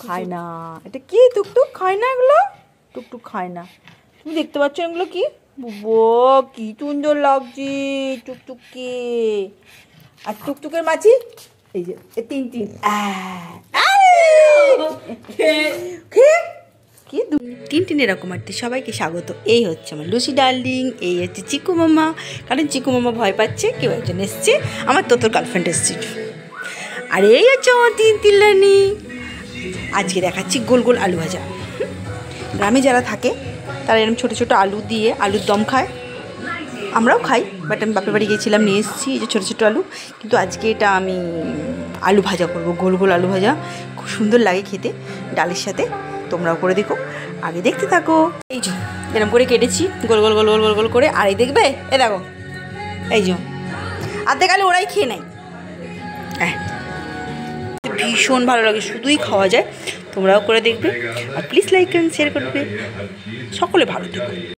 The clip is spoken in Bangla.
খায় না, এটা কি টুকটুক খায় না, এগুলো টুকটুক খায় না। তুমি দেখতে পাচ্ছ এগুলো কি? কি সুন্দর লাগছে টুকটুককে। আর টুকটুকের মাছি এই যে তিন টিন এরকম আর সবাইকে স্বাগত। এই হচ্ছে আমার লুসি ডার্লিং, এই হচ্ছে চিকু মামা। কারণ চিকু মামা ভয় পাচ্ছে, কেউ একজন এসছে, আমার তোর গার্লফ্রেন্ড এসছে। আর এই হচ্ছে আমার তিন রানী। আজকে দেখাচ্ছি গোল গোল আলু ভাজা। গ্রামে যারা থাকে তারা এরকম ছোটো ছোটো আলু দিয়ে আলুর দম খায়, আমরাও খাই, বাট আমি বাপের বাড়ি গিয়েছিলাম, নিয়ে এসেছি এই যে ছোটো ছোটো আলু। কিন্তু আজকে এটা আমি আলু ভাজা করবো, গোল গোল আলু ভাজা। খুব সুন্দর লাগে খেতে ডালের সাথে, তোমরাও করে দেখো। আগে দেখতে থাকো। এই যে এরকম করে কেটেছি গোল গোল গোল গোল গোল গোল করে। আর এই দেখবে, এ দেখো, এই যে আর্ধেক আলু ওরাই খেয়ে নেয়। হ্যাঁ, ভীষণ ভালো লাগে, শুধুই খাওয়া যায়। তোমরাও করে দেখবে, আর প্লিজ লাইক অ্যান্ড শেয়ার করবে। সকলে ভালো থেকো।